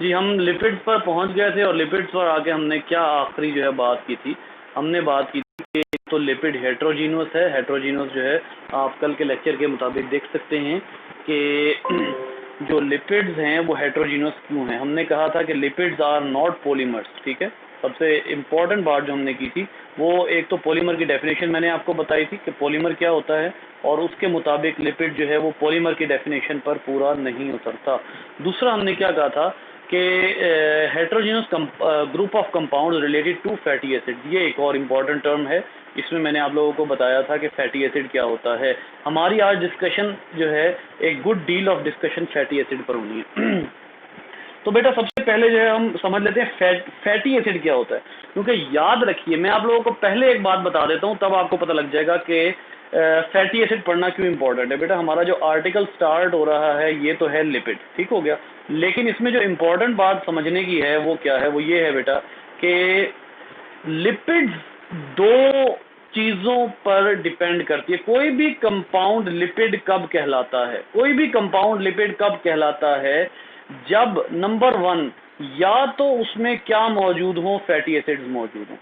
जी, हम लिपिड्स पर पहुंच गए थे और लिपिड्स पर आके हमने क्या आखिरी जो है बात की थी, हमने बात की थी कि तो लिपिड हेट्रोजीनस है। हेट्रोजीनस जो है आप कल के लेक्चर के मुताबिक देख सकते हैं कि जो लिपिड्स हैं वो हेट्रोजीनस क्यों हैं। हमने कहा था कि लिपिड्स आर नॉट पॉलीमर्स, ठीक है। सबसे इम्पॉर्टेंट बात जो हमने की थी वो एक तो पॉलीमर की डेफिनेशन मैंने आपको बताई थी कि पॉलीमर क्या होता है, और उसके मुताबिक लिपिड जो है वो पॉलीमर की डेफिनेशन पर पूरा नहीं उतरता। दूसरा हमने क्या कहा था कि heterogeneous group of compound related to fatty acid, ये एक और इम्पॉर्टेंट टर्म है। इसमें मैंने आप लोगों को बताया था कि फैटी एसिड क्या होता है। हमारी आज डिस्कशन जो है एक good deal of discussion fatty acid पर होनी है। तो बेटा सबसे पहले जो है हम समझ लेते हैं फैटी एसिड क्या होता है, क्योंकि याद रखिए मैं आप लोगों को पहले एक बात बता देता हूँ, तब आपको पता लग जाएगा कि फैटी एसिड पढ़ना क्यों इंपॉर्टेंट है। बेटा हमारा जो आर्टिकल स्टार्ट हो रहा है ये तो है लिपिड, ठीक हो गया, लेकिन इसमें जो इम्पोर्टेंट बात समझने की है वो क्या है, वो ये है बेटा कि लिपिड्स दो चीजों पर डिपेंड करती है। कोई भी कंपाउंड लिपिड कब कहलाता है, कोई भी कंपाउंड लिपिड कब कहलाता है, जब नंबर 1 या तो उसमें क्या मौजूद हो, फैटी एसिड्स मौजूद हो,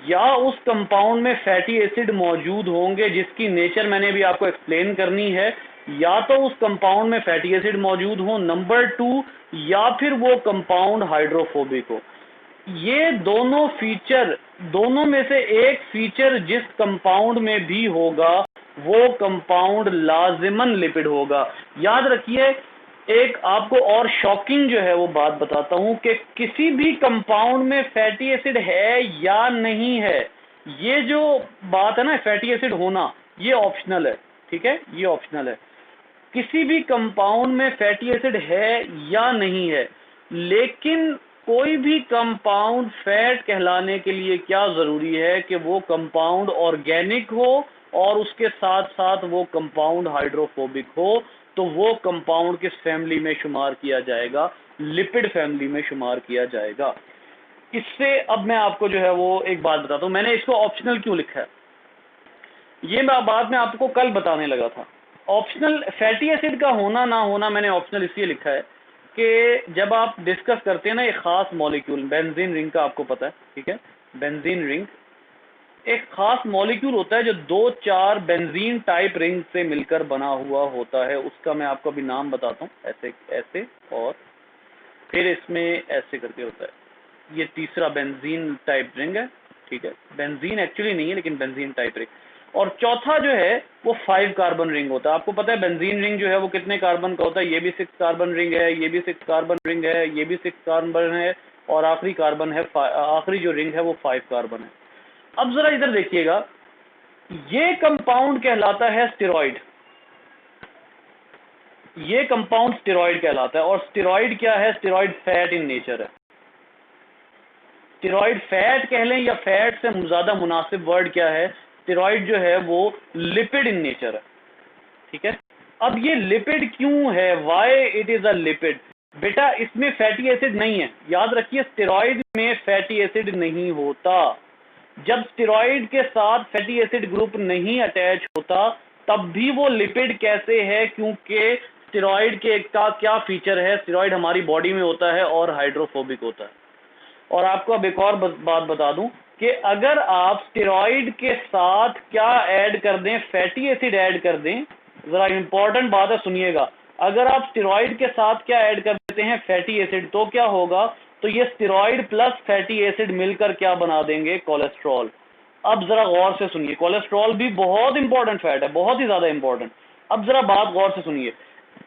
या उस कंपाउंड में फैटी एसिड मौजूद होंगे जिसकी नेचर मैंने भी आपको एक्सप्लेन करनी है, या तो उस कंपाउंड में फैटी एसिड मौजूद हो, नंबर 2 या फिर वो कंपाउंड हाइड्रोफोबिक हो। ये दोनों फीचर, दोनों में से एक फीचर जिस कंपाउंड में भी होगा वो कंपाउंड लाजिमन लिपिड होगा। याद रखिए, एक आपको और शॉकिंग जो है वो बात बताता हूं कि किसी भी कंपाउंड में फैटी एसिड है या नहीं है, ये जो बात है ना फैटी एसिड होना, ये ऑप्शनल है, ठीक है, ये ऑप्शनल है। किसी भी कंपाउंड में फैटी एसिड है या नहीं है, लेकिन कोई भी कंपाउंड फैट कहलाने के लिए क्या जरूरी है कि वो कंपाउंड ऑर्गेनिक हो और उसके साथ साथ वो कंपाउंड हाइड्रोफोबिक हो, तो वो कंपाउंड किस फैमिली में शुमार किया जाएगा, लिपिड फैमिली में शुमार किया जाएगा। इससे अब मैं आपको जो है वो एक बात बताता हूं, मैंने इसको ऑप्शनल क्यों लिखा है, ये बात मैं आपको कल बताने लगा था। ऑप्शनल फैटी एसिड का होना ना होना मैंने ऑप्शनल इसलिए लिखा है कि जब आप डिस्कस करते हैं ना एक खास मॉलिक्यूल, बेंजीन रिंग का आपको पता है, ठीक है, बेंजीन रिंग एक खास मॉलिक्यूल होता है जो 2-4 बेंजीन टाइप रिंग से मिलकर बना हुआ होता है। उसका मैं आपको अभी नाम बताता हूँ, ऐसे ऐसे और फिर इसमें ऐसे करके होता है। ये तीसरा बेंजीन टाइप रिंग है, ठीक है, बेंजीन एक्चुअली नहीं है लेकिन बेंजीन टाइप रिंग। और चौथा जो है वो 5 कार्बन रिंग होता है। आपको पता है बेंजीन रिंग जो है वो कितने कार्बन का होता है, ये भी 6 कार्बन रिंग है, ये भी 6 कार्बन रिंग है, ये भी 6 कार्बन है, और आखिरी कार्बन है, आखिरी जो रिंग है वो 5 कार्बन है। अब जरा इधर देखिएगा, ये कंपाउंड कहलाता है स्टेरॉइड, ये कंपाउंड स्टेरॉइड कहलाता है। और स्टेरॉइड क्या है, स्टेरॉइड फैट इन नेचर है। स्टेरॉइड फैट कह लें या फैट से ज्यादा मुनासिब वर्ड क्या है, स्टेरॉइड जो है वो लिपिड इन नेचर है, ठीक है। अब ये लिपिड क्यों है, why it is a lipid, बेटा इसमें फैटी एसिड नहीं है। याद रखिए स्टेरॉइड में फैटी एसिड नहीं होता। जब स्टेरॉइड के साथ फैटी एसिड ग्रुप नहीं अटैच होता तब भी वो लिपिड कैसे है, क्योंकि स्टेरॉइड के का क्या फीचर है, स्टेरॉइड हमारी बॉडी में होता है और हाइड्रोफोबिक होता है। और आपको अब एक और बात बता दूं कि अगर आप स्टेरॉइड के साथ क्या ऐड कर दें, फैटी एसिड ऐड कर दें, जरा इंपॉर्टेंट बात है सुनिएगा, अगर आप स्टेरॉइड के साथ क्या ऐड कर देते हैं, फैटी एसिड, तो क्या होगा, तो ये स्टेरॉइड प्लस फैटी एसिड मिलकर क्या बना देंगे, कोलेस्ट्रॉल। अब जरा गौर से सुनिए, कोलेस्ट्रॉल भी बहुत इंपॉर्टेंट फैट है, बहुत ही ज्यादा इंपॉर्टेंट। अब जरा बात गौर से सुनिए,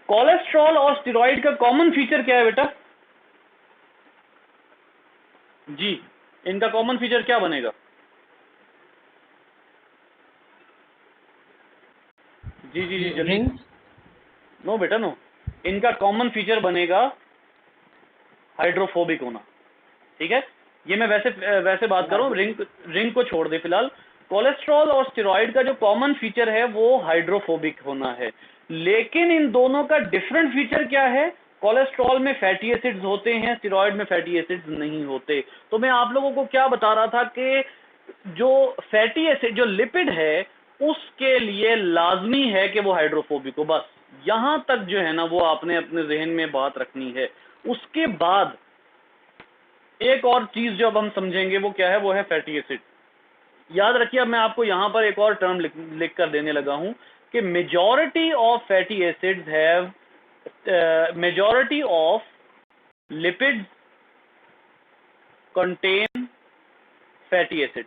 कोलेस्ट्रॉल और स्टेरॉइड का कॉमन फीचर क्या है बेटा, जी इनका कॉमन फीचर क्या बनेगा, जी जी जी जल्दी, नो बेटा नो, इनका कॉमन फीचर बनेगा हाइड्रोफोबिक होना, ठीक है। ये मैं वैसे बात कर रहा हूँ, रिंग को छोड़ दे फिलहाल। कोलेस्ट्रॉल और स्टेरॉइड का जो कॉमन फीचर है वो हाइड्रोफोबिक होना है, लेकिन इन दोनों का डिफरेंट फीचर क्या है, कोलेस्ट्रॉल में फैटी एसिड्स होते हैं, स्टेरॉइड में फैटी एसिड्स नहीं होते। तो मैं आप लोगों को क्या बता रहा था कि जो फैटी एसिड जो लिपिड है उसके लिए लाजमी है कि वो हाइड्रोफोबिक हो, बस यहां तक जो है ना वो आपने अपने जहन में बात रखनी है। उसके बाद एक और चीज जो अब हम समझेंगे वो क्या है, वो है फैटी एसिड। याद रखिए, अब मैं आपको यहां पर एक और टर्म लिख कर देने लगा हूं कि majority of fatty acids have majority of lipids contain fatty acid.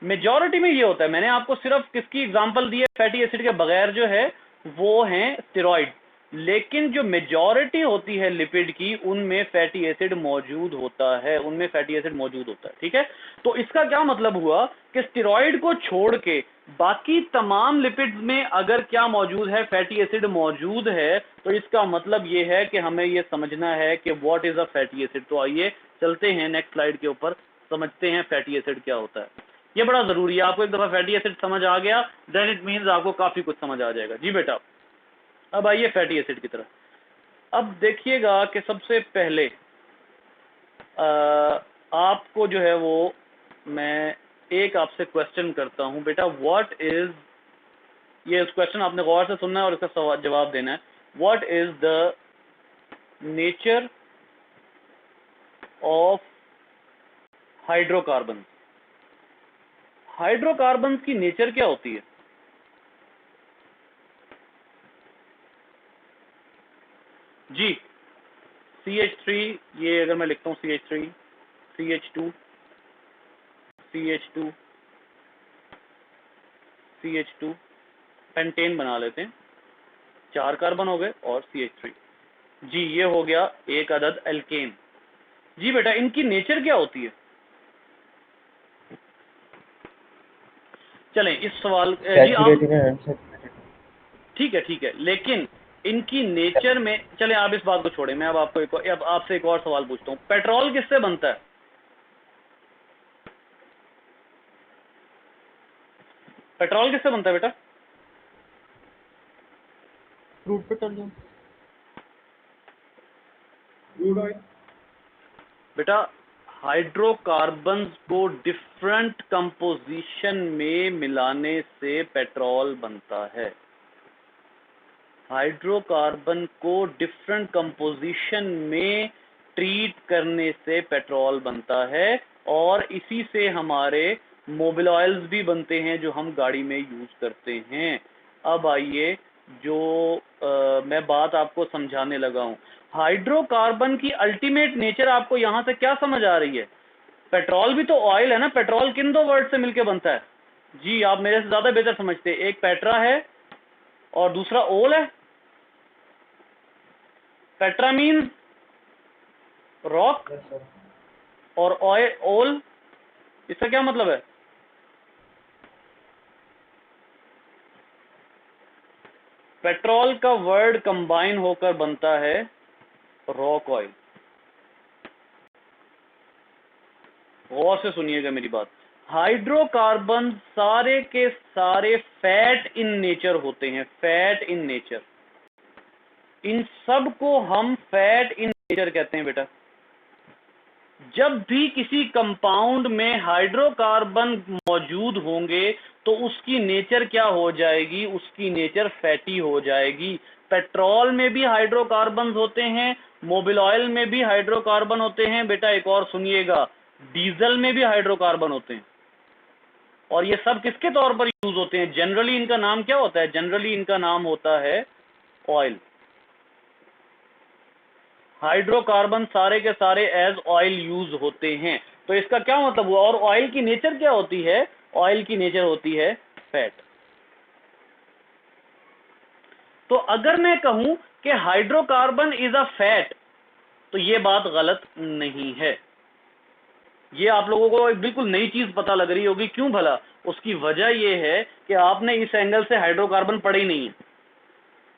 Majority में ये होता है, मैंने आपको सिर्फ किसकी एग्जांपल दी है फैटी एसिड के बगैर जो है वो हैं स्टेरॉइड, लेकिन जो मेजॉरिटी होती है लिपिड की उनमें फैटी एसिड मौजूद होता है, उनमें फैटी एसिड मौजूद होता है। ठीक है, तो इसका क्या मतलब हुआ कि स्टेरॉइड को छोड़ के बाकी तमाम लिपिड्स में अगर क्या मौजूद है, फैटी एसिड मौजूद है, तो इसका मतलब ये है कि हमें ये समझना है कि what is a fatty acid. तो आइए चलते हैं नेक्स्ट स्लाइड के ऊपर, समझते हैं फैटी एसिड क्या होता है। ये बड़ा जरूरी है, आपको एक दफा फैटी एसिड समझ आ गया देन इट मींस आपको काफी कुछ समझ आ जाएगा। जी बेटा, अब आइए फैटी एसिड की तरफ। अब देखिएगा कि सबसे पहले आपको जो है वो मैं एक आपसे क्वेश्चन करता हूं बेटा, व्हाट इज, ये क्वेश्चन आपने गौर से सुनना है और इसका जवाब देना है। What is the nature of hydrocarbon? Hydrocarbon की नेचर क्या होती है? जी, CH3, ये अगर मैं लिखता हूँ CH3, CH2, CH2, CH2, pentane बना लेते हैं, 4 कार्बन हो गए और CH3। जी, ये हो गया एक अदद एल्केन। जी बेटा, इनकी नेचर क्या होती है? चलें इस सवाल जी आप, ठीक है, लेकिन इनकी नेचर में, चलें आप इस बात को छोड़ें, मैं अब आपको अब आपसे एक और सवाल पूछता हूँ, पेट्रोल किससे बनता है? पेट्रोल किससे बनता है बेटा? Crude petroleum, crude oil. बेटा, हाइड्रोकार्बन को डिफरेंट कंपोजिशन में मिलाने से पेट्रोल बनता है। हाइड्रोकार्बन को डिफरेंट कंपोजिशन में ट्रीट करने से पेट्रोल बनता है, और इसी से हमारे मोबिल ऑयल्स भी बनते हैं जो हम गाड़ी में यूज करते हैं। अब आइए जो मैं बात आपको समझाने लगा हूं, हाइड्रोकार्बन की अल्टीमेट नेचर आपको यहां से क्या समझ आ रही है? पेट्रोल भी तो ऑयल है ना, पेट्रोल किन दो वर्ड से मिलकर बनता है? जी, आप मेरे से ज्यादा बेहतर समझते हैं, एक पेट्रा है और दूसरा ओल है। पेट्रा मीन्स रॉक और ऑयल ओल, इसका क्या मतलब है? पेट्रोल का वर्ड कंबाइन होकर बनता है रॉक ऑयल। गौर से सुनिएगा मेरी बात, हाइड्रोकार्बन सारे के सारे फैट इन नेचर होते हैं, फैट इन नेचर, इन सब को हम फैट इन नेचर कहते हैं बेटा। जब भी किसी कंपाउंड में हाइड्रोकार्बन मौजूद होंगे तो उसकी नेचर क्या हो जाएगी? उसकी नेचर फैटी हो जाएगी। पेट्रोल में भी हाइड्रोकार्बन होते हैं, मोबिल ऑयल में भी हाइड्रोकार्बन होते हैं बेटा, एक और सुनिएगा, डीजल में भी हाइड्रोकार्बन होते हैं। और ये सब किसके तौर पर यूज होते हैं? जनरली इनका नाम क्या होता है? जनरली इनका नाम होता है ऑयल। हाइड्रोकार्बन सारे के सारे एज ऑयल यूज होते हैं। तो इसका क्या मतलब हुआ? और ऑयल की नेचर क्या होती है? ऑयल की नेचर होती है फैट। तो अगर मैं कहूं कि हाइड्रोकार्बन इज अ फैट, तो ये बात गलत नहीं है। ये आप लोगों को एक बिल्कुल नई चीज पता लग रही होगी। क्यों भला? उसकी वजह यह है कि आपने इस एंगल से हाइड्रोकार्बन पढ़े ही नहीं है,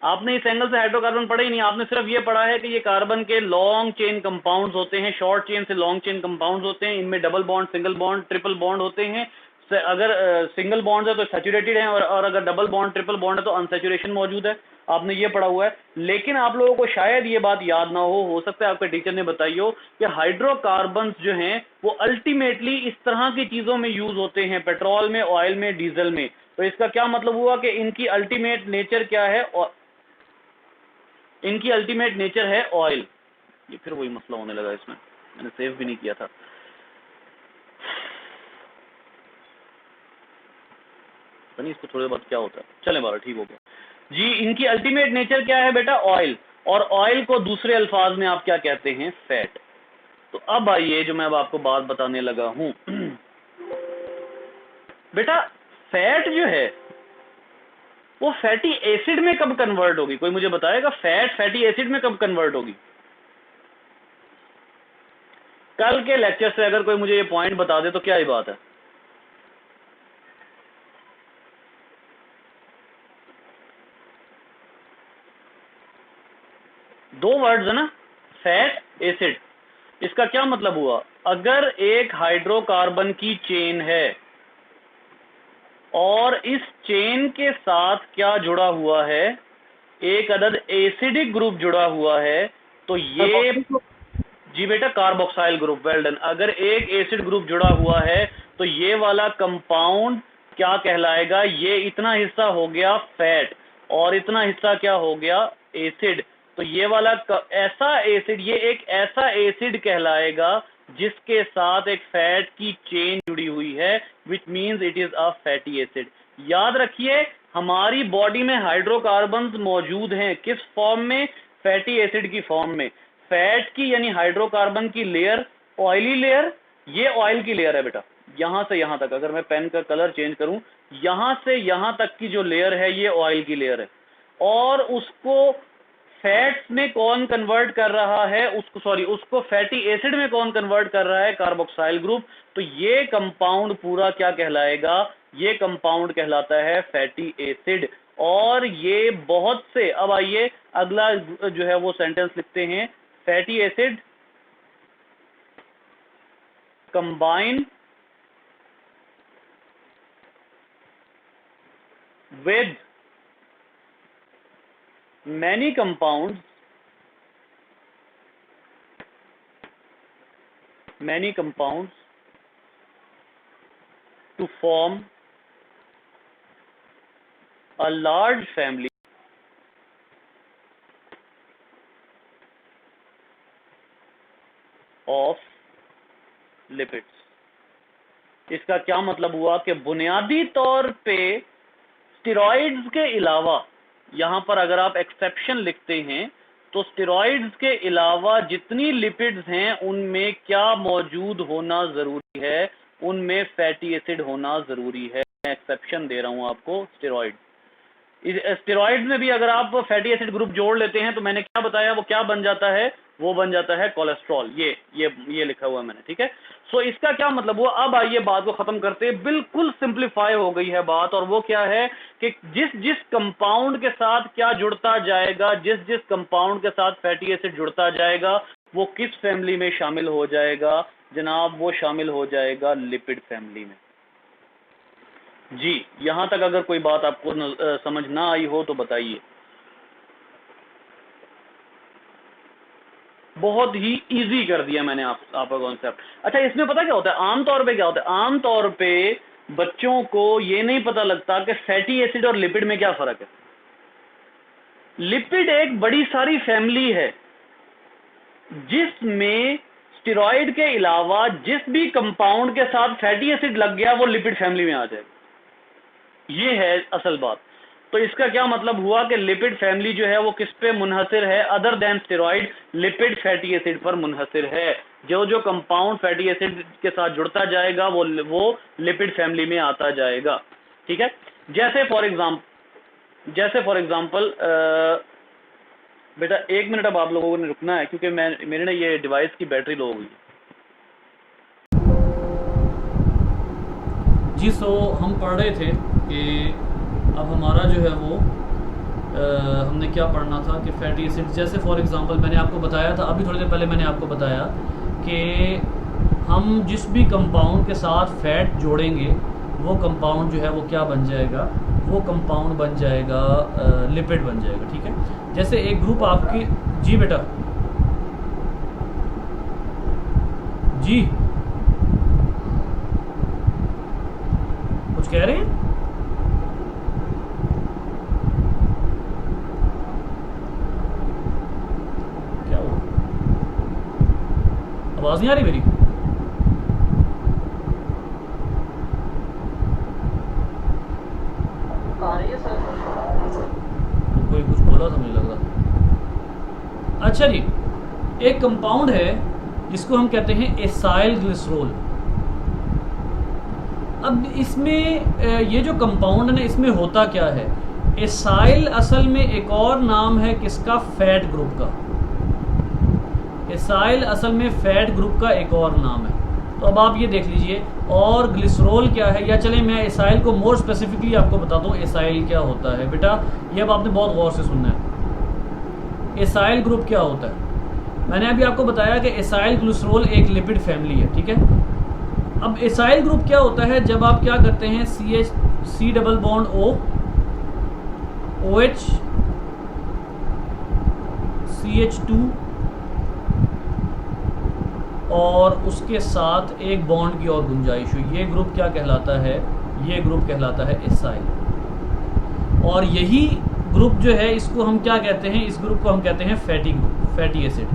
आपने इस एंगल से हाइड्रोकार्बन पढ़े ही नहीं, आपने सिर्फ ये पढ़ा है कि ये कार्बन के लॉन्ग चेन कंपाउंड्स होते हैं, शॉर्ट चेन से लॉन्ग चेन कंपाउंड्स होते हैं, इनमें double bond, single bond, triple bond होते हैं। अगर सिंगल बॉन्ड है तो सैचुरेटेड है, और अगर डबल बॉन्ड, ट्रिपल बॉन्ड है तो अनसैचुरेशन मौजूद है। आपने ये पढ़ा हुआ है, लेकिन आप लोगों को शायद ये बात याद ना हो सकता है आपके टीचर ने बताई हो कि हाइड्रोकार्बन्स जो हैं वो अल्टीमेटली इस तरह की चीजों में यूज होते हैं, पेट्रोल में, ऑयल में, डीजल में। तो इसका क्या मतलब हुआ कि इनकी अल्टीमेट नेचर क्या है? इनकी अल्टीमेट नेचर है ऑयल। ये फिर वही मसला होने लगा, इसमें मैंने सेव भी नहीं किया था। नहीं, इसको थोड़ी देर बाद क्या होता है, चले बारह, ठीक हो गया जी। इनकी अल्टीमेट नेचर क्या है बेटा? ऑयल। और ऑयल को दूसरे अल्फाज में आप क्या कहते हैं? फैट। तो अब आइए जो मैं अब आपको बात बताने लगा हूं बेटा, फैट जो है वो फैटी एसिड में कब कन्वर्ट होगी? कोई मुझे बताएगा फैट फैटी एसिड में कब कन्वर्ट होगी? कल के लेक्चर से अगर कोई मुझे ये पॉइंट बता दे तो क्या ही बात है। दो वर्ड्स है ना, फैट, एसिड। इसका क्या मतलब हुआ? अगर एक हाइड्रोकार्बन की चेन है और इस चेन के साथ क्या जुड़ा हुआ है? एक अदद एसिडिक ग्रुप जुड़ा हुआ है, तो ये, जी बेटा, कार्बोक्साइल ग्रुप, वेल डन। अगर एक एसिड ग्रुप जुड़ा हुआ है तो ये वाला कंपाउंड क्या कहलाएगा? ये इतना हिस्सा हो गया फैट और इतना हिस्सा क्या हो गया? एसिड। तो ये वाला ऐसा एसिड, ये एक ऐसा एसिड कहलाएगा जिसके साथ एक फैट की चेन जुड़ी हुई है, which means it is a fatty acid. याद रखिए, हमारी बॉडी में हाइड्रोकार्बन्स मौजूद हैं, किस फॉर्म में? फैटी एसिड की फॉर्म में। फैट की यानी हाइड्रोकार्बन की लेयर ऑयली लेयर, ये ऑयल की लेयर है बेटा। यहां से यहां तक, अगर मैं पेन का कलर चेंज करूं, यहां से यहां तक की जो लेयर है ये ऑयल की लेयर है। और उसको फैट्स में कौन कन्वर्ट कर रहा है? उसको फैटी एसिड में कौन कन्वर्ट कर रहा है? Carboxyl group. तो ये कंपाउंड पूरा क्या कहलाएगा? ये कंपाउंड कहलाता है फैटी एसिड। और ये बहुत से, अब आइए अगला जो है वो सेंटेंस लिखते हैं। Fatty acid combine with many compounds to form a large family of lipids। इसका क्या मतलब हुआ कि बुनियादी तौर पे स्टेरॉइड्स के अलावा, यहां पर अगर आप एक्सेप्शन लिखते हैं तो स्टेरॉइड्स के अलावा जितनी लिपिड्स हैं उनमें क्या मौजूद होना जरूरी है? उनमें फैटी एसिड होना जरूरी है। मैं एक्सेप्शन दे रहा हूं आपको, स्टेरॉइड। स्टेरॉइड्स में भी अगर आप फैटी एसिड ग्रुप जोड़ लेते हैं तो मैंने क्या बताया, वो क्या बन जाता है? वो बन जाता है कोलेस्ट्रॉल। ये लिखा हुआ है मैंने, ठीक है। सो इसका क्या मतलब हुआ? अब आइए बात को खत्म करते हैं। बिल्कुल सिंप्लीफाई हो गई है बात, और वो क्या है कि जिस जिस कंपाउंड के साथ क्या जुड़ता जाएगा, जिस जिस कंपाउंड के साथ फैटी एसिड जुड़ता जाएगा, वो किस फैमिली में शामिल हो जाएगा जनाब? वो शामिल हो जाएगा लिपिड फैमिली में। जी, यहां तक अगर कोई बात आपको समझ ना आई हो तो बताइए। बहुत ही इजी कर दिया मैंने आपका कॉन्सेप्ट। अच्छा, इसमें पता क्या होता है? आमतौर पे क्या होता है? आमतौर पे बच्चों को ये नहीं पता लगता कि फैटी एसिड और लिपिड में क्या फर्क है। लिपिड एक बड़ी सारी फैमिली है जिसमें स्टेरॉइड के अलावा जिस भी कंपाउंड के साथ फैटी एसिड लग गया वो लिपिड फैमिली में आ जाएगा। ये है असल बात। तो इसका क्या मतलब हुआ कि लिपिड फैमिली जो है वो किस पे मुनहसिर है? Other than steroid, lipid fatty acid पर मुनहसिर है। जो जो कंपाउंड फैटी एसिड के साथ जुड़ता जाएगा वो लिपिड फैमिली में आता जाएगा, ठीक है। जैसे फॉर एग्जांपल बेटा 1 मिनट अब आप लोगों ने रुकना है क्योंकि मेरे ना ये डिवाइस की बैटरी लो हो गई है। जी, सो हम पढ़ रहे थे कि अब हमारा जो है वो हमने क्या पढ़ना था कि फैटी एसिड, जैसे फॉर एग्जांपल मैंने आपको बताया था अभी थोड़ी देर पहले, मैंने आपको बताया कि हम जिस भी कंपाउंड के साथ फैट जोड़ेंगे वो कंपाउंड जो है वो क्या बन जाएगा? वो कंपाउंड बन जाएगा, लिपिड बन जाएगा। ठीक है, जैसे एक ग्रुप आपकी, जी बेटा जी कुछ कह रहे हैं? क्या हुआ, आवाज नहीं आ रही मेरी? कोई कुछ बोला था मुझे लग रहा। अच्छा जी, एक कंपाउंड है जिसको हम कहते हैं एसाइल ग्लिसरोल। अब इसमें ये जो कंपाउंड है ना, इसमें होता क्या है, एसाइल असल में एक और नाम है किसका, फैट ग्रुप का। एसाइल असल में फैट ग्रुप का एक और नाम है। तो अब आप ये देख लीजिए, और ग्लिसरोल क्या है, या चले मैं एसाइल को मोर स्पेसिफिकली आपको बता दूं एसाइल क्या होता है। बेटा ये अब आपने बहुत गौर से सुनना है। एसाइल ग्रुप क्या होता है, मैंने अभी आपको बताया कि एसाइल ग्लिसरोल एक लिपिड फैमिली है। ठीक है, अब एसाइल ग्रुप क्या होता है, जब आप क्या करते हैं, C double bond O, OH, CH2 और उसके साथ एक बॉन्ड की और गुंजाइश हुई, ये ग्रुप क्या कहलाता है, ये ग्रुप कहलाता है एसाइल। और यही ग्रुप जो है इसको हम क्या कहते हैं, इस ग्रुप को हम कहते हैं फैटी ग्रुप, फैटी एसिड।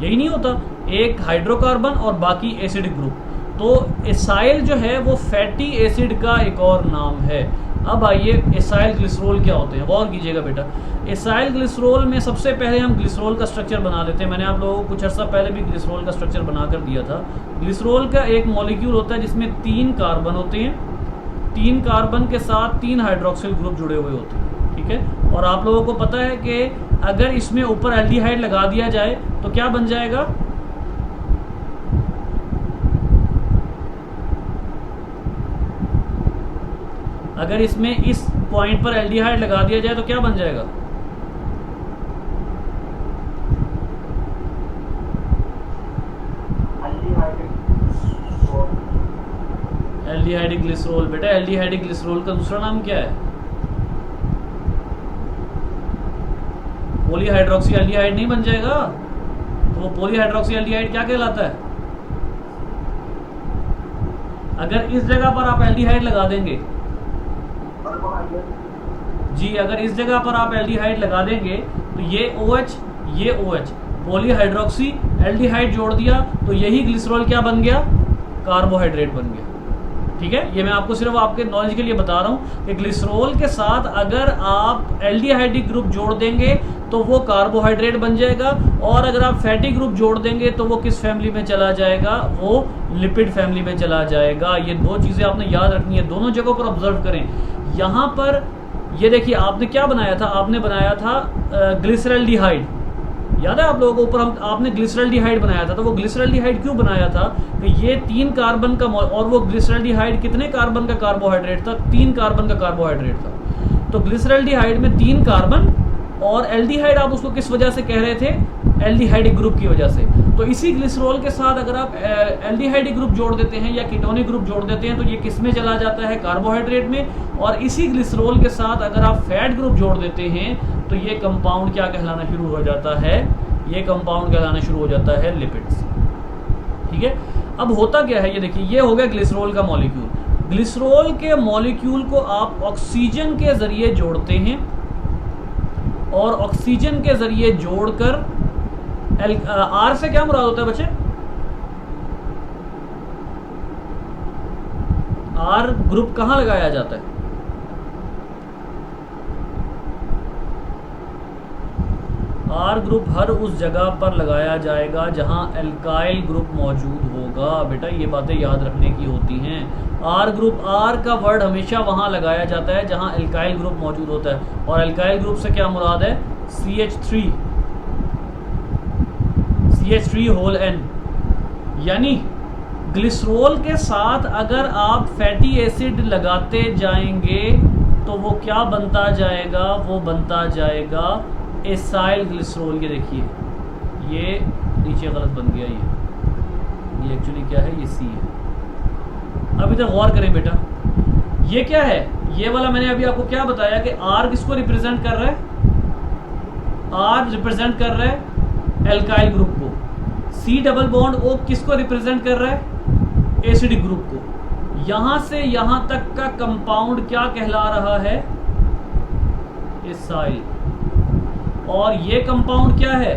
यही नहीं होता, एक हाइड्रोकार्बन और बाकी एसिडिक ग्रुप, तो एसाइल जो है वो फैटी एसिड का एक और नाम है। अब आइए एसाइल ग्लिसरोल क्या होते हैं, गौर कीजिएगा बेटा। एसाइल ग्लिसरोल में सबसे पहले हम ग्लिसरोल का स्ट्रक्चर बना लेते हैं। मैंने आप लोगों को कुछ अर्सा पहले भी ग्लिसरोल का स्ट्रक्चर बना कर दिया था। ग्लिसरोल का एक मॉलिक्यूल होता है जिसमें 3 कार्बन होते हैं, 3 कार्बन के साथ 3 हाइड्रोक्सिल ग्रुप जुड़े हुए होते हैं। ठीक है, और आप लोगों को पता है कि अगर इसमें ऊपर एल्डिहाइड लगा दिया जाए तो क्या बन जाएगा, अगर इसमें इस पॉइंट पर एल्डिहाइड लगा दिया जाए तो क्या बन जाएगा, एल्डिहाइडिक ग्लिसरोल। बेटा एल्डिहाइडिक ग्लिसरोल का दूसरा नाम क्या है, पॉलीहाइड्रोक्सी एल्डिहाइड नहीं बन जाएगा, तो वो पॉलीहाइड्रोक्सी एल्डिहाइड क्या कहलाता है। अगर इस जगह पर आप एल्डिहाइड लगा देंगे, जी अगर इस जगह पर आप एल्डिहाइड लगा देंगे तो ये OH, ये OH, पॉलीहाइड्रोक्सी एल्डिहाइड जोड़ दिया तो यही ग्लिसरॉल क्या बन गया, कार्बोहाइड्रेट बन गया। ठीक है, ये मैं आपको सिर्फ आपके नॉलेज के लिए बता रहा हूँ कि ग्लिसरॉल के साथ अगर आप एल्डिहाइडिक ग्रुप जोड़ देंगे तो वो कार्बोहाइड्रेट बन जाएगा, और अगर आप फैटी ग्रुप जोड़ देंगे तो वो किस फैमिली में चला जाएगा, वो लिपिड फैमिली में चला जाएगा। ये दो चीज़ें आपने याद रखनी है, दोनों जगहों पर ऑब्जर्व करें। यहाँ पर ये देखिए आपने क्या बनाया था, आपने बनाया था ग्लिसरल्डिहाइड, याद है आप लोगों को, ऊपर आपने ग्लिसरल्डिहाइड बनाया था। तो वो ग्लिसरल्डिहाइड क्यों बनाया था कि ये 3 कार्बन का, और वो ग्लिसरल्डिहाइड कितने कार्बन का कार्बोहाइड्रेट था, 3 कार्बन का कार्बोहाइड्रेट था। तो ग्लिसरल्डिहाइड में 3 कार्बन, और एल्डिहाइड आप उसको किस वजह से कह रहे थे, एल्डिहाइडिक ग्रुप की वजह से। तो इसी ग्लिसरॉल के साथ अगर आप एल्डिहाइडिक ग्रुप जोड़ देते हैं या कीटोनिक ग्रुप जोड़ देते हैं तो ये किस में चला जाता है, कार्बोहाइड्रेट में। और इसी ग्लिसरॉल के साथ अगर आप फैट ग्रुप जोड़ देते हैं तो ये कंपाउंड क्या कहलाना शुरू हो जाता है, ये कंपाउंड कहलाना शुरू हो जाता है लिपिड्स। ठीक है, अब होता क्या है, ये देखिए ये हो गया ग्लिसरॉल का मॉलिक्यूल। ग्लिसरॉल के मॉलिक्यूल को आप ऑक्सीजन के जरिए जोड़ते हैं, और ऑक्सीजन के जरिए जोड़कर आर से क्या मुराद होता है बच्चे, आर ग्रुप कहां लगाया जाता है, आर ग्रुप हर उस जगह पर लगाया जाएगा जहां एल्काइल ग्रुप मौजूद होगा। बेटा ये बातें याद रखने की होती हैं। आर ग्रुप, आर का वर्ड हमेशा वहां लगाया जाता है जहां एल्काइल ग्रुप मौजूद होता है, और एल्काइल ग्रुप से क्या मुराद है, CH3 होल N। यानी ग्लिसरॉल के साथ अगर आप फैटी एसिड लगाते जाएंगे तो वो क्या बनता जाएगा, वो बनता जाएगा एसाइल ग्लिसरॉल। ये देखिए ये नीचे गलत बन गया, ये एक्चुअली क्या है, ये C है। अब इधर गौर करें बेटा, ये क्या है, ये वाला मैंने अभी आपको क्या बताया कि R किसको रिप्रेजेंट कर रहा है? R रिप्रेजेंट कर रहा है एल्काइल ग्रुप को। C डबल बॉन्ड O किसको रिप्रेजेंट कर रहा है? एसिडिक ग्रुप को। यहां से यहां तक का कंपाउंड क्या कहला रहा है? एसाइल। और ये कंपाउंड क्या है?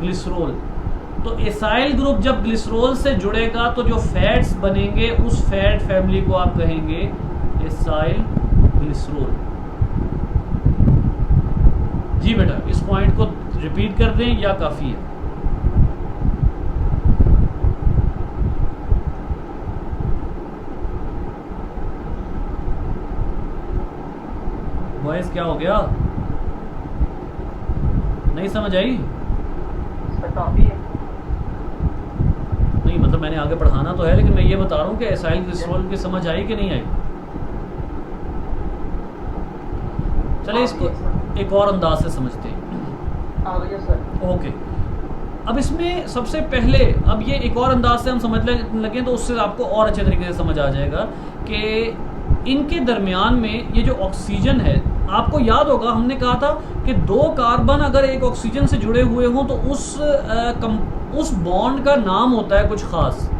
ग्लिसरॉल। तो एसाइल ग्रुप जब ग्लिसरॉल से जुड़ेगा तो जो फैट्स बनेंगे उस फैट फैमिली को आप कहेंगे एसाइल ग्लिसरॉल। जी बेटा, इस पॉइंट को रिपीट कर दें या काफी है? वॉइस क्या हो गया? नहीं समझ आई? काफी है। नहीं मतलब मैंने आगे पढ़ाना तो है, लेकिन मैं ये बता रहा हूँ कि एसाइल ग्लिसरॉल की समझ आई कि नहीं आई? चले इसको एक और अंदाज से समझते हैं। ओके, अब इसमें सबसे पहले अब ये एक और अंदाज से हम समझने लगे तो उससे आपको और अच्छे तरीके से समझ आ जाएगा कि इनके दरमियान में ये जो ऑक्सीजन है, आपको याद होगा हमने कहा था कि दो कार्बन अगर एक ऑक्सीजन से जुड़े हुए हों तो उस बॉन्ड का नाम होता है कुछ खास।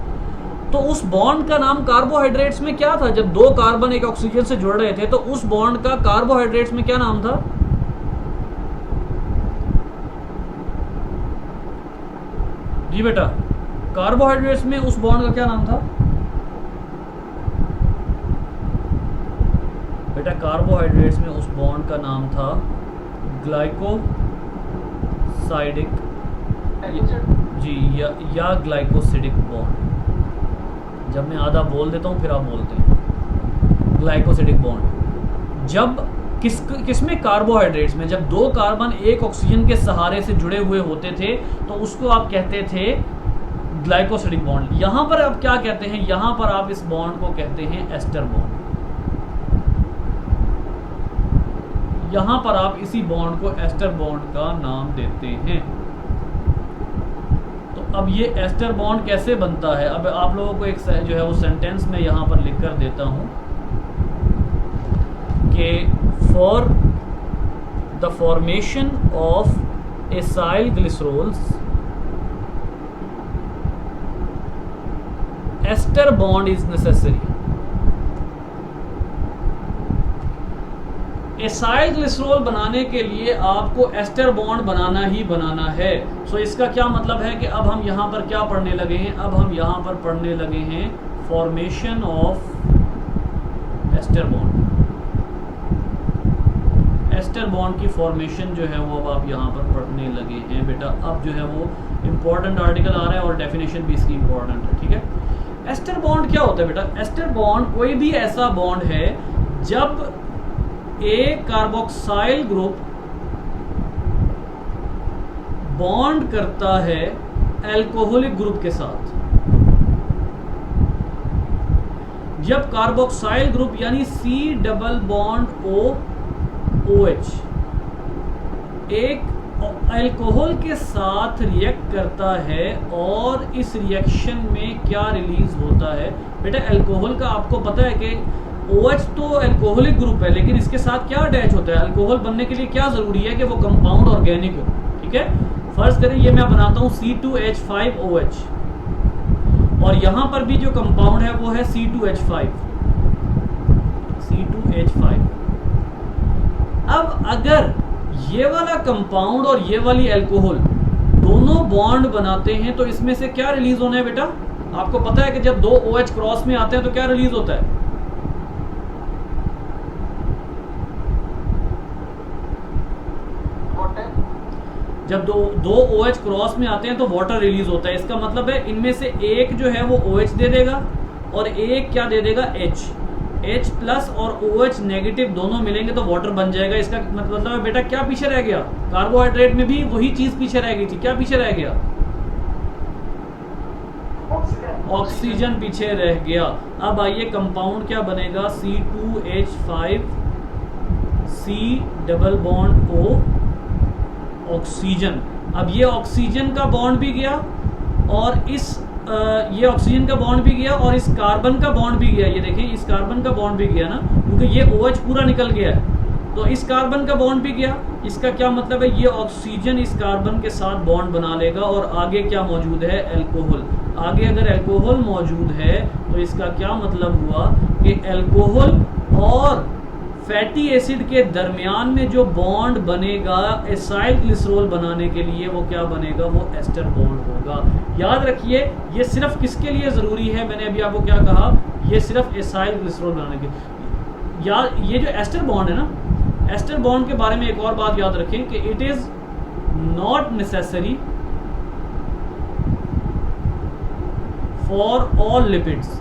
तो उस बॉन्ड का नाम कार्बोहाइड्रेट्स में क्या था? जब दो कार्बन एक ऑक्सीजन से जुड़ रहे थे तो उस बॉन्ड का कार्बोहाइड्रेट्स में क्या नाम था? जी बेटा, कार्बोहाइड्रेट्स में उस बॉन्ड का क्या नाम था? बेटा कार्बोहाइड्रेट्स में उस बॉन्ड का नाम था ग्लाइकोसाइडिक जी या ग्लाइकोसिडिक बॉन्ड। जब मैं आधा बोल देता हूँ फिर आप बोलते हैं ग्लाइकोसिडिक बॉन्ड। जब किसमें? कार्बोहाइड्रेट्स में। जब दो कार्बन एक ऑक्सीजन के सहारे से जुड़े हुए होते थे तो उसको आप कहते थे ग्लाइकोसिडिक बॉन्ड। यहां पर आप क्या कहते हैं? यहां पर आप इस बॉन्ड को कहते हैं एस्टर बॉन्ड। यहां पर आप इसी बॉन्ड को एस्टर बॉन्ड का नाम देते हैं। तो अब ये एस्टर बॉन्ड कैसे बनता है? अब आप लोगों को एक जो है वो सेंटेंस में यहां पर लिख कर देता हूं कि for the formation of acyl glycerols ester bond is necessary. Acyl glycerol बनाने के लिए आपको एस्टर बॉन्ड बनाना ही बनाना है। सो इसका क्या मतलब है कि अब हम यहाँ पर क्या पढ़ने लगे हैं? अब हम यहाँ पर पढ़ने लगे हैं formation of ester bond. Ester bond की फॉर्मेशन जो है वो अब आप यहाँ पर पढ़ने लगे हैं बेटा। अब जो है वो इम्पोर्टेंट आर्टिकल आ रहा है और डेफिनेशन भी इसकी इम्पोर्टेंट है, ठीक है। एस्टर बॉन्ड क्या होता है बेटा? एस्टर बॉन्ड कोई भी ऐसा बॉन्ड है जब एक कार्बोक्साइल ग्रुप बॉन्ड करता है अल्कोहलिक ग्रुप के साथ। जब कार्बोक्साइल ग्रुप यानी C डबल बॉन्ड OH एक अल्कोहल के साथ रिएक्ट करता है और इस रिएक्शन में क्या रिलीज होता है बेटा? अल्कोहल का आपको पता है कि OH तो अल्कोहलिक ग्रुप है, लेकिन इसके साथ क्या अटैच होता है? अल्कोहल बनने के लिए क्या जरूरी है कि वो कंपाउंड ऑर्गेनिक हो, ठीक है। फर्ज करें ये मैं बनाता हूं C2H5OH और यहां पर भी जो कंपाउंड है वो है C2H5। अब अगर ये वाला कंपाउंड और ये वाली अल्कोहल दोनों बॉन्ड बनाते हैं तो इसमें से क्या रिलीज होना है बेटा? आपको पता है कि जब दो OH क्रॉस में आते हैं तो क्या रिलीज होता है? जब दो OH क्रॉस में आते हैं तो वाटर रिलीज होता है। इसका मतलब है इनमें से एक जो है वो OH दे देगा और एक क्या दे देगा? H प्लस और OH नेगेटिव दोनों मिलेंगे तो वाटर बन जाएगा। इसका मतलब है बेटा क्या पीछे रह गया? कार्बोहाइड्रेट में भी वही चीज पीछे रह गई थी। क्या पीछे रह गया? ऑक्सीजन पीछे रह गया। अब आइए कंपाउंड क्या बनेगा? C2H5 C double bond O oxygen. अब ये ऑक्सीजन का बॉन्ड भी गया और इस ये ऑक्सीजन का बॉन्ड भी गया और इस कार्बन का बॉन्ड भी गया। ये देखें इस कार्बन का बॉन्ड भी गया ना, क्योंकि ये OH पूरा निकल गया है, तो इस कार्बन का बॉन्ड भी गया। इसका क्या मतलब है, ये ऑक्सीजन इस कार्बन के साथ बॉन्ड बना लेगा और आगे क्या मौजूद है, अल्कोहल। आगे अगर अल्कोहल मौजूद है तो इसका क्या मतलब हुआ कि अल्कोहल और फैटी एसिड के दरमियान में जो बॉन्ड बनेगा एसाइल ग्लिसरॉल बनाने के लिए, वो क्या बनेगा, वो एस्टर बॉन्ड होगा। याद रखिए ये सिर्फ किसके लिए ज़रूरी है, मैंने अभी आपको क्या कहा, ये सिर्फ एसाइल ग्लिसरॉल बनाने के। याद ये जो एस्टर बॉन्ड है ना, एस्टर बॉन्ड के बारे में एक और बात याद रखें कि it is not necessary for all lipids.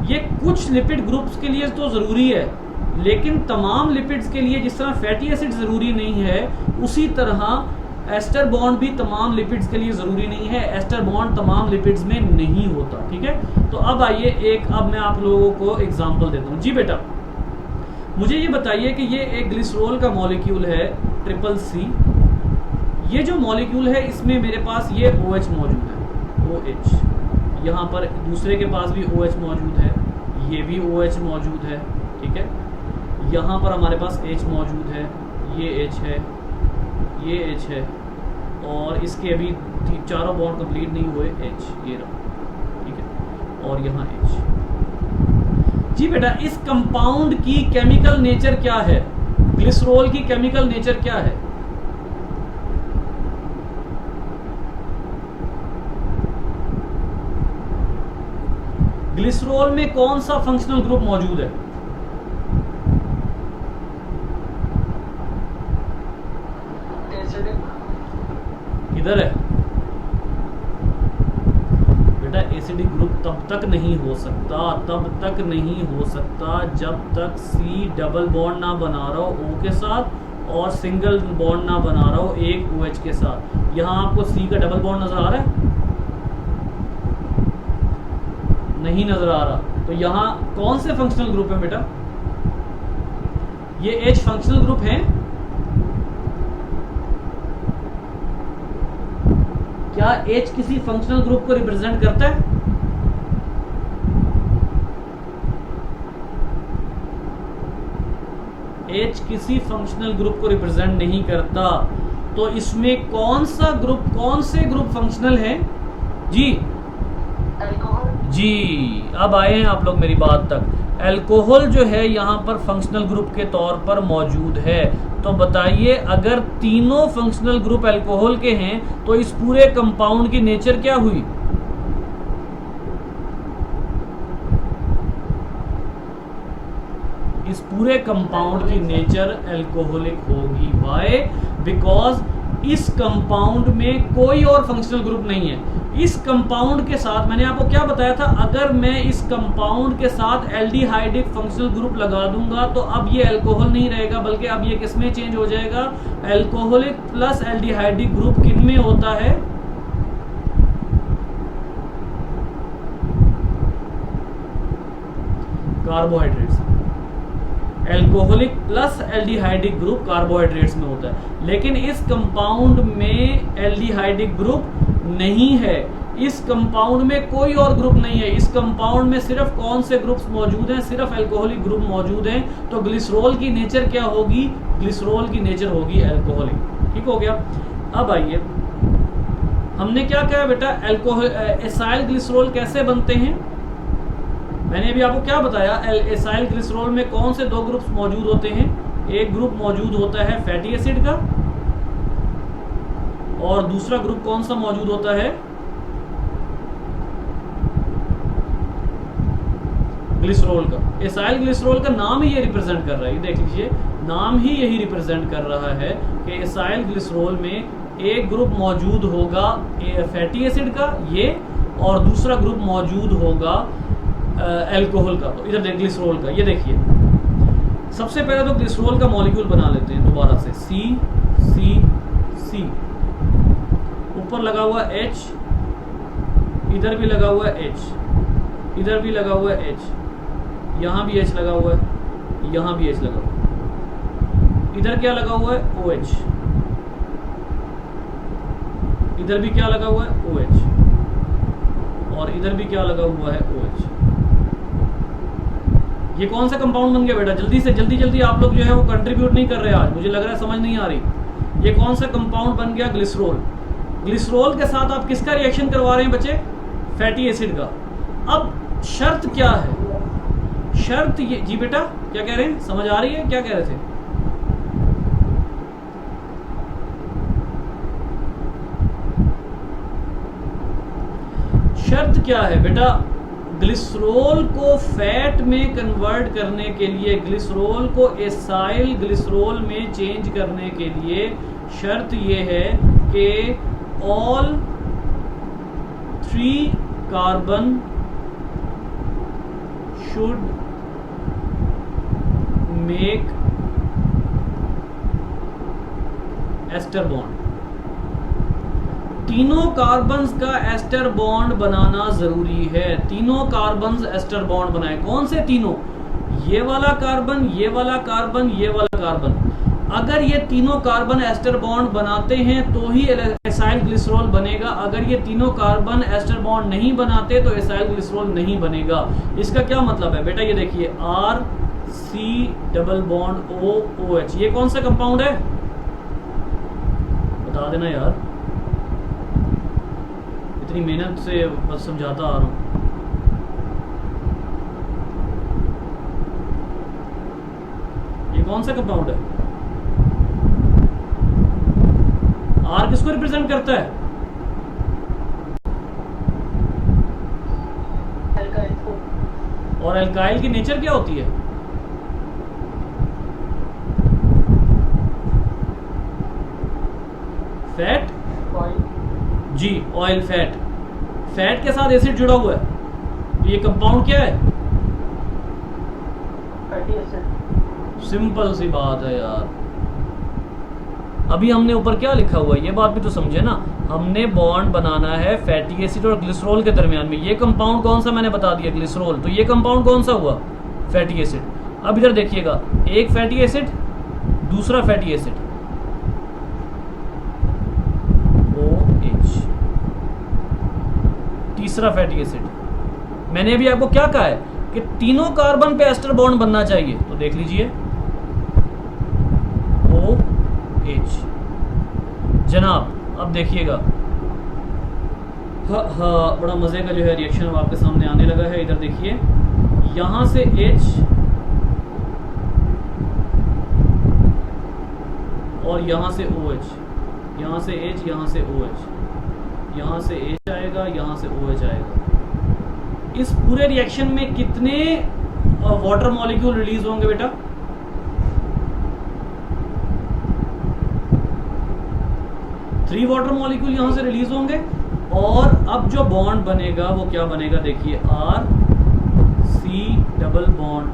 ये कुछ लिपिड ग्रुप्स के लिए तो ज़रूरी है, लेकिन तमाम लिपिड्स के लिए जिस तरह फैटी एसिड ज़रूरी नहीं है, उसी तरह एस्टर बॉन्ड भी तमाम लिपिड्स के लिए ज़रूरी नहीं है। एस्टर बॉन्ड तमाम लिपिड्स में नहीं होता, ठीक है। तो अब आइए अब मैं आप लोगों को एग्जांपल देता हूँ। जी बेटा, मुझे ये बताइए कि ये एक ग्लिसरॉल का मॉलिक्यूल है CCC। ये जो मॉलिक्यूल है इसमें मेरे पास ये OH मौजूद है, OH। यहाँ पर दूसरे के पास भी OH मौजूद है, ये भी OH मौजूद है, ठीक है। यहाँ पर हमारे पास H मौजूद है, ये H है, ये H है, और इसके अभी चारों बॉन्ड कंप्लीट नहीं हुए, H ये रहा, ठीक है, और यहाँ H। जी बेटा, इस कंपाउंड की केमिकल नेचर क्या है, ग्लिसरॉल की केमिकल नेचर क्या है? ग्लिसरॉल में कौन सा फंक्शनल ग्रुप मौजूद है? किधर है बेटा? एसिडिक ग्रुप तब तक नहीं हो सकता जब तक C डबल बॉन्ड ना बना रहा हो O के साथ और सिंगल बॉन्ड ना बना रहा हो एक OH के साथ। यहाँ आपको C का डबल बॉन्ड नजर आ रहा है? नहीं नजर आ रहा। तो यहाँ कौन से फंक्शनल ग्रुप है बेटा? ये H फंक्शनल ग्रुप है। क्या H किसी फंक्शनल ग्रुप को रिप्रेजेंट करता है? H किसी फंक्शनल ग्रुप को रिप्रेजेंट नहीं करता। तो इसमें कौन से ग्रुप फंक्शनल है? जी जी, अब आए हैं आप लोग मेरी बात तक। अल्कोहल जो है यहाँ पर फंक्शनल ग्रुप के तौर पर मौजूद है। तो बताइए, अगर तीनों फंक्शनल ग्रुप अल्कोहल के हैं तो इस पूरे कंपाउंड की नेचर क्या हुई? इस पूरे कंपाउंड की नेचर अल्कोहलिक होगी। व्हाई? बिकॉज इस कंपाउंड में कोई और फंक्शनल ग्रुप नहीं है। इस कंपाउंड के साथ मैंने आपको क्या बताया था, अगर मैं इस कंपाउंड के साथ एल्डिहाइडिक फंक्शनल ग्रुप लगा दूंगा तो अब ये अल्कोहल नहीं रहेगा, बल्कि अब ये किसमें चेंज हो जाएगा? अल्कोहलिक प्लस एल्डिहाइडिक ग्रुप किन में होता है? Carbohydrates. Alcoholic plus aldehydic group carbohydrates में होता है। लेकिन इस कंपाउंड में एल्डिहाइडिक ग्रुप नहीं है। इस कंपाउंड में कोई और ग्रुप नहीं है। इस कंपाउंड में सिर्फ कौन से ग्रुप्स मौजूद हैं? सिर्फ अल्कोहलिक ग्रुप मौजूद हैं। तो ग्लिसरॉल की नेचर क्या होगी? ग्लिसरॉल की नेचर होगी अल्कोहलिक। ठीक हो गया। अब आइए, हमने क्या कहा बेटा, अल्कोहल एसाइल ग्लिसरॉल कैसे बनते हैं? मैंने अभी आपको क्या बताया, एसाइल ग्लिसरॉल में कौन से दो ग्रुप्स मौजूद होते हैं? एक ग्रुप मौजूद होता है फैटी एसिड का, और दूसरा ग्रुप कौन सा मौजूद होता है? ग्लिसरॉल का। एसाइल ग्लिसरॉल का नाम ही ये रिप्रेजेंट कर रहा है, देख लीजिए, नाम ही यही रिप्रेजेंट कर रहा है कि एसाइल ग्लिसरॉल में एक ग्रुप मौजूद होगा फैटी एसिड का ये, और दूसरा ग्रुप मौजूद होगा अल्कोहल का। तो इधर देख ग्लिसरॉल का, ये देखिए, सबसे पहले तो ग्लिसरॉल का मॉलिक्यूल बना लेते हैं दोबारा से। C ऊपर लगा हुआ H, इधर भी लगा हुआ H, इधर भी लगा हुआ H, यहाँ भी H लगा हुआ है, यहाँ भी H लगा हुआ है, इधर क्या लगा हुआ है? OH, इधर भी क्या लगा हुआ है? OH। और इधर भी क्या लगा हुआ है OH। ये कौन सा कंपाउंड बन गया बेटा? जल्दी से जल्दी आप लोग जो है वो कंट्रीब्यूट नहीं कर रहे आज, मुझे लग रहा है समझ नहीं आ रही। ये कौन सा कंपाउंड बन गया? ग्लिसरॉल। ग्लिसरॉल के साथ आप किसका रिएक्शन करवा रहे हैं बच्चे? फैटी एसिड का। अब शर्त क्या है? शर्त ये, जी बेटा क्या कह रहे हैं? समझ आ रही है? क्या कह रहे थे? शर्त क्या है बेटा? ग्लिसरॉल को फैट में कन्वर्ट करने के लिए, ग्लिसरॉल को एसाइल ग्लिसरॉल में चेंज करने के लिए शर्त ये है कि all 3 carbon should make ester bond. तीनों कार्बन्स का एस्टर बॉन्ड बनाना जरूरी है। तीनों कार्बन्स एस्टर बॉन्ड बनाए। कौन से तीनों? ये वाला कार्बन, ये वाला कार्बन, ये वाला कार्बन। अगर ये तीनों कार्बन एस्टर बॉन्ड बनाते हैं तो ही एसाइल ग्लिसरॉल बनेगा। अगर ये तीनों कार्बन एस्टर बॉन्ड नहीं बनाते तो एसाइल ग्लिसरॉल नहीं बनेगा। इसका क्या मतलब है बेटा? ये देखिए RC डबल बॉन्ड OOH। ये कौन सा कंपाउंड है? बता देना यार, इतनी मेहनत से बस समझाता आ रहा हूं। ये कौन सा कंपाउंड है? R किसको रिप्रेजेंट करता है? एल्काइल को। और एल्काइल की नेचर क्या होती है? फैट जी, ऑयल फैट। फैट के साथ एसिड जुड़ा हुआ है तो ये कंपाउंड क्या है? Fatty acid. सिंपल सी बात है यार। अभी हमने ऊपर क्या लिखा हुआ है ये बात भी तो समझे ना। हमने बॉन्ड बनाना है फैटी एसिड और ग्लिसरॉल के दरमियान में। ये कंपाउंड कौन सा मैंने बता दिया? ग्लिसरॉल। तो ये कंपाउंड कौन सा हुआ? Fatty acid. अब इधर देखिएगा, एक फैटी एसिड, दूसरा फैटी एसिड OH, तीसरा फैटी एसिड। मैंने अभी आपको क्या कहा है कि तीनों कार्बन पे एस्टर बॉन्ड बनना चाहिए। तो देख लीजिए OH जनाब। अब देखिएगा, हाँ बड़ा मजे का जो है रिएक्शन अब आपके सामने आने लगा है। इधर देखिए, यहां से H और यहां से OH, यहां से H, यहां से OH, यहां से H आएगा, यहां से OH आएगा। इस पूरे रिएक्शन में कितने वाटर मॉलिक्यूल रिलीज होंगे बेटा? थ्री वाटर मॉलिक्यूल यहां से रिलीज होंगे। और अब जो बॉन्ड बनेगा वो क्या बनेगा? देखिए RC double bond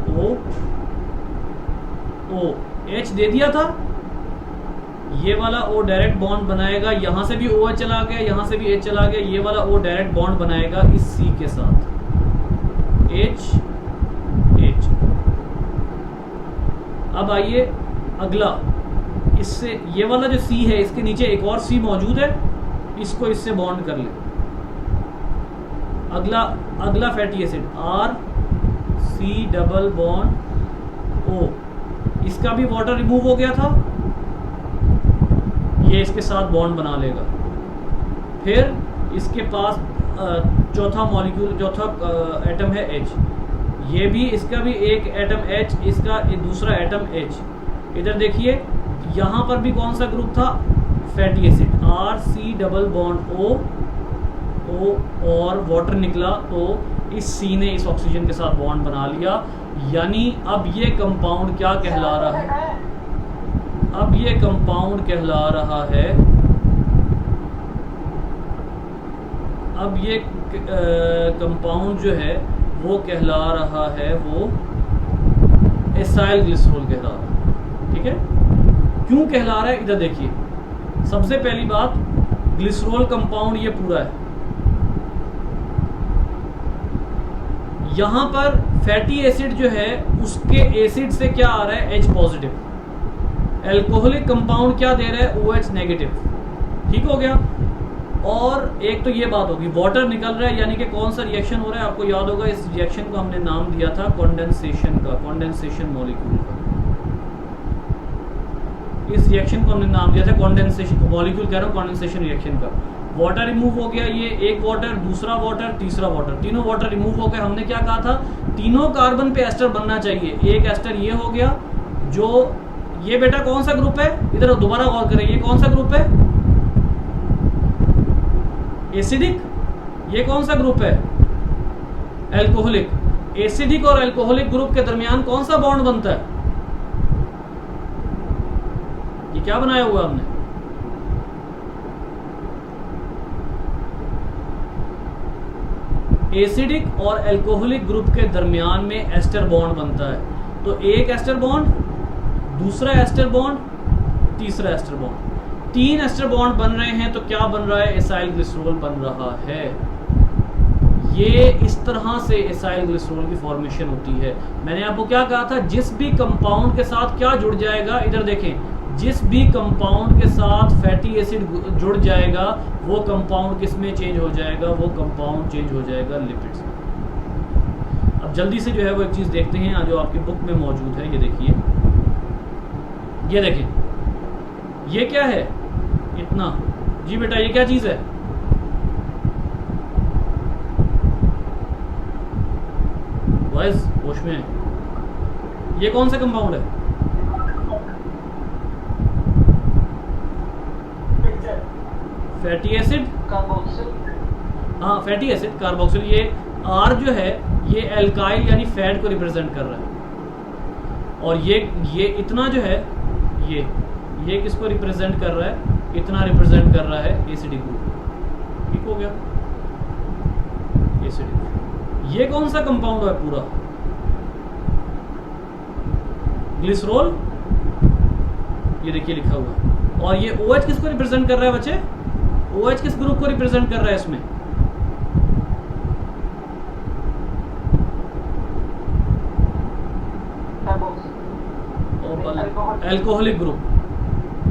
O H दे दिया था, ये वाला O डायरेक्ट बॉन्ड बनाएगा। यहां से भी OH चला गया, यहां से भी H चला गया। ये वाला O डायरेक्ट बॉन्ड बनाएगा इस C के साथ, H H। अब आइए अगला, इससे ये वाला जो C है इसके नीचे एक और C मौजूद है, इसको इससे बॉन्ड कर ले। अगला fatty acid RC double bond O, इसका भी वाटर रिमूव हो गया था, ये इसके साथ बॉन्ड बना लेगा। फिर इसके पास चौथा मॉलिक्यूल, चौथा एटम है H। ये भी, इसका भी एक एटम H, इसका दूसरा एटम H। इधर देखिए, यहाँ पर भी कौन सा ग्रुप था? Fatty acid RC double bond O और वाटर निकला, तो इस C ने इस ऑक्सीजन के साथ बॉन्ड बना लिया। यानी अब ये कंपाउंड क्या कहला रहा है? अब ये कंपाउंड कहला रहा है, अब ये कंपाउंड जो है वो कहला रहा है, वो एसाइल ग्लिसरॉल कहला रहा है। ठीक है, क्यों कहला रहा है? इधर देखिए, सबसे पहली बात, ग्लिसरॉल कंपाउंड ये पूरा है। यहां पर फैटी एसिड जो है उसके एसिड से क्या आ रहा है? H positive. एल्कोहलिक कंपाउंड क्या दे रहा है? OH negative. ठीक हो गया। और एक तो ये बात होगी, वाटर निकल रहा है यानी कि कौन सा रिएक्शन हो रहा है, आपको याद होगा इस रिएक्शन को हमने नाम दिया था कंडेंसेशन का, कंडेंसेशन मॉलिक्यूल का। इस रिएक्शन को हमने नाम दिया था कंडेंसेशन मॉलिक्यूल, कह रहा हूँ कंडेंसेशन रिएक्शन का। वाटर रिमूव हो गया, ये एक वाटर, दूसरा वाटर, तीसरा वाटर, तीनों वाटर रिमूव हो गए। हमने क्या कहा था, तीनों कार्बन पे एस्टर बनना चाहिए। एक एस्टर ये हो गया, जो ये बेटा कौन सा ग्रुप है, इधर दोबारा गौर करें, ये कौन सा ग्रुप है, एसिडिक। ये कौन सा ग्रुप है, एल्कोहलिक। एसिडिक और एल्कोहलिक ग्रुप के दरमियान कौन सा बॉन्ड बनता है, ये क्या बनाया हुआ हमने, एसिडिक और एल्कोहलिक ग्रुप के दरमियान में एस्टर बॉन्ड बनता है। तो एक एस्टर बॉन्ड, दूसरा एस्टर बॉन्ड, तीसरा एस्टर बॉन्ड, 3 एस्टर बॉन्ड बन रहे हैं। तो क्या बन रहा है, एसाइल ग्लिसरॉल बन रहा है। ये इस तरह से एसाइल ग्लिसरॉल की फॉर्मेशन होती है। मैंने आपको क्या कहा था, जिस भी कंपाउंड के साथ क्या जुड़ जाएगा, इधर देखें, जिस भी कंपाउंड के साथ फैटी एसिड जुड़ जाएगा वो कंपाउंड किस में चेंज हो जाएगा, वो कंपाउंड चेंज हो जाएगा लिपिड्स में। अब जल्दी से जो है वो एक चीज देखते हैं जो आपकी बुक में मौजूद है। ये देखिए, ये देखें, ये क्या है इतना, जी बेटा ये क्या चीज है, वॉइस होश में है, ये कौन सा कंपाउंड है, फैटी एसिड, हाँ फैटी एसिड कार्बोक्सिल। ये R जो है ये एल्काइल यानी फैट को रिप्रेजेंट कर रहा है, और ये इतना जो है ये किसको रिप्रेजेंट कर रहा है, इतना रिप्रेजेंट कर रहा है एसिडिक ग्रुप। ठीक हो गया, एसिडिक। ये कौन सा कंपाउंड है पूरा, ग्लिसरॉल, ये देखिए लिखा हुआ है। और ये OH किसको रिप्रेजेंट कर रहा है बच्चे, OH किस ग्रुप को रिप्रेजेंट कर रहा है इसमें, एल्कोहलिक ग्रुप।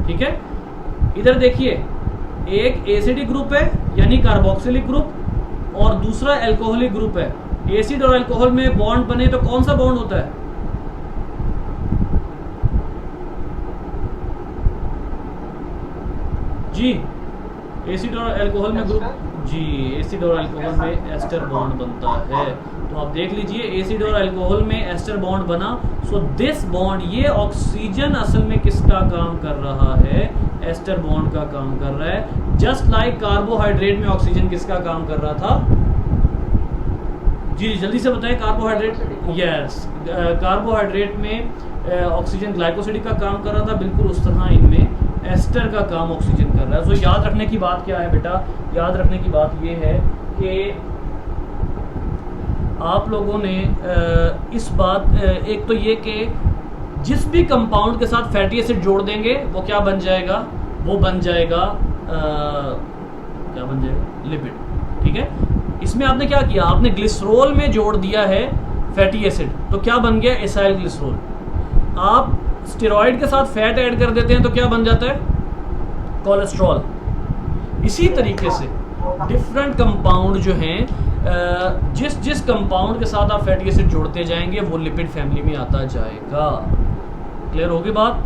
ठीक है, इधर देखिए, एक एसिडिक ग्रुप है यानी कार्बोक्सिलिक ग्रुप, और दूसरा एल्कोहलिक ग्रुप है। एसिड और अल्कोहल में बॉन्ड बने तो कौन सा बॉन्ड होता है, जी एसिड और अल्कोहल में ग्रुप, जी एसिड और अल्कोहल में एस्टर बॉन्ड बनता है। तो आप देख लीजिए, एसिड और अल्कोहल में एस्टर बॉन्ड बना। सो दिस बॉन्ड, ये ऑक्सीजन असल में किसका काम कर रहा है, एस्टर बॉन्ड का काम कर रहा है। जस्ट लाइक कार्बोहाइड्रेट में ऑक्सीजन किसका काम कर रहा था, जी जल्दी से बताएं, कार्बोहाइड्रेट, यस कार्बोहाइड्रेट में ऑक्सीजन ग्लाइकोसिडिक का काम कर रहा था, बिल्कुल उस तरह इनमें एस्टर का काम ऑक्सीजन कर रहा है। तो याद रखने की बात क्या है बेटा, याद रखने की बात ये है कि आप लोगों ने इस बात, एक तो ये कि जिस भी कंपाउंड के साथ फैटी एसिड जोड़ देंगे वो क्या बन जाएगा, वो बन जाएगा क्या बन जाएगा, लिपिड। ठीक है, इसमें आपने क्या किया, आपने ग्लिसरॉल में जोड़ दिया है फैटी एसिड, तो क्या बन गया, एसाइल ग्लिसरॉल। आप स्टेरॉइड के साथ फैट ऐड कर देते हैं तो क्या बन जाता है, कोलेस्ट्रॉल। इसी तरीके से डिफरेंट कंपाउंड जो हैं, जिस कंपाउंड के साथ आप फैटी एसिड जोड़ते जाएंगे वो लिपिड फैमिली में आता जाएगा। क्लियर होगी बात।